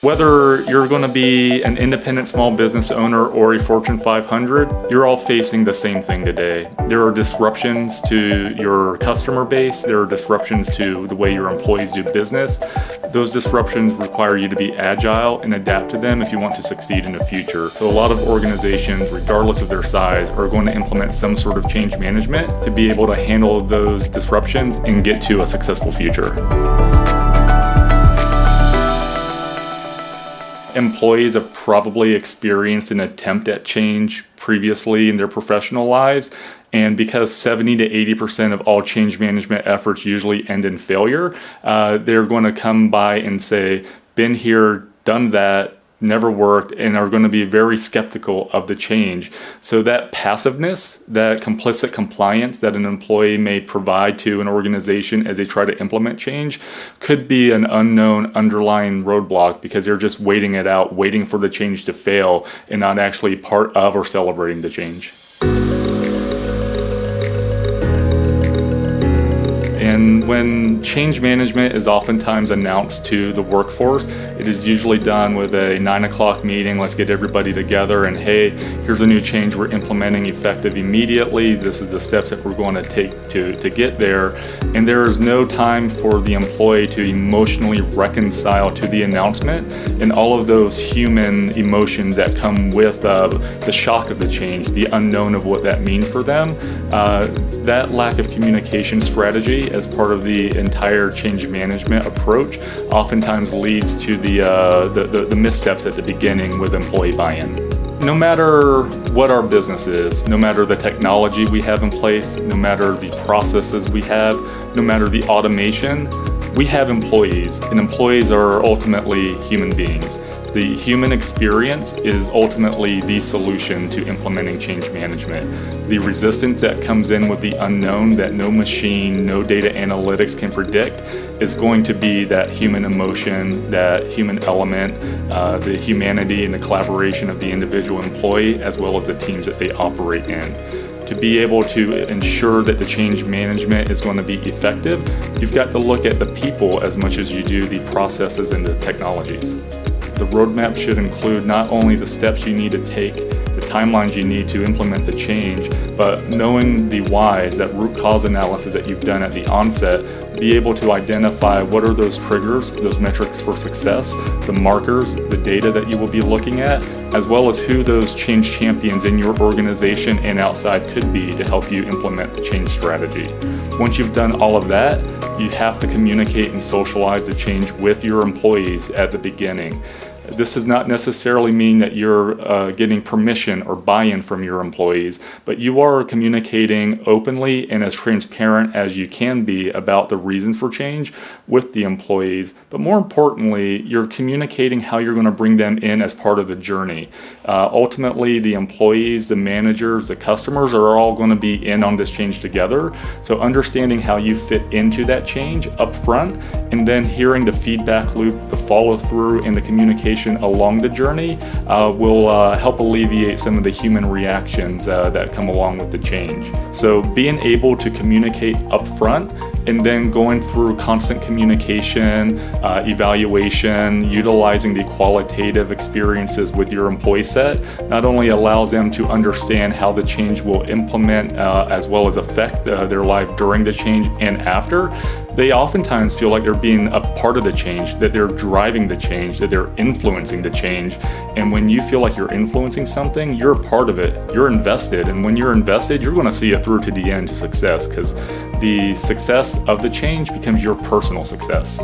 Whether you're going to be an independent small business owner or a Fortune 500, you're all facing the same thing today. There are disruptions to your customer base. There are disruptions to the way your employees do business. Those disruptions require you to be agile and adapt to them if you want to succeed in the future. So a lot of organizations, regardless of their size, are going to implement some sort of change management to be able to handle those disruptions and get to a successful future. Employees have probably experienced an attempt at change previously in their professional lives, and because 70 to 80% of all change management efforts usually end in failure, they're going to come by and say, been here, done that, never worked, and are going to be very skeptical of the change. So that passiveness, that complicit compliance that an employee may provide to an organization as they try to implement change could be an unknown underlying roadblock because they're just waiting it out, waiting for the change to fail and not actually part of or celebrating the change. And when change management is oftentimes announced to the workforce, it is usually done with a 9 o'clock meeting. Let's get everybody together and, hey, here's a new change we're implementing effective immediately. This is the steps that we're going to take to get there. And there is no time for the employee to emotionally reconcile to the announcement and all of those human emotions that come with the shock of the change, the unknown of what that means for them. That lack of communication strategy as part of the entire change management approach oftentimes leads to the missteps at the beginning with employee buy-in. No matter what our business is, no matter the technology we have in place, no matter the processes we have, no matter the automation, we have employees, and employees are ultimately human beings. The human experience is ultimately the solution to implementing change management. The resistance that comes in with the unknown that no machine, no data analytics can predict is going to be that human emotion, that human element, the humanity and the collaboration of the individual employee as well as the teams that they operate in. To be able to ensure that the change management is going to be effective, you've got to look at the people as much as you do the processes and the technologies. The roadmap should include not only the steps you need to take, the timelines you need to implement the change, but knowing the whys, that root cause analysis that you've done at the onset, be able to identify what are those triggers, those metrics for success, the markers, the data that you will be looking at, as well as who those change champions in your organization and outside could be to help you implement the change strategy. Once you've done all of that, you have to communicate and socialize the change with your employees at the beginning. This does not necessarily mean that you're getting permission or buy-in from your employees, but you are communicating openly and as transparent as you can be about the reasons for change with the employees. But more importantly, you're communicating how you're going to bring them in as part of the journey. Ultimately, the employees, the managers, the customers are all going to be in on this change together. So understanding how you fit into that change up front and then hearing the feedback loop, the follow-through, and the communication along the journey will help alleviate some of the human reactions that come along with the change. So being able to communicate upfront and then going through constant communication, evaluation, utilizing the qualitative experiences with your employee set not only allows them to understand how the change will implement as well as affect their life during the change and after, they oftentimes feel like they're being a part of the change, that they're driving the change, that they're influencing the change. And when you feel like you're influencing something, you're a part of it, you're invested. And when you're invested, you're going to see it through to the end to success, because the success of the change becomes your personal success.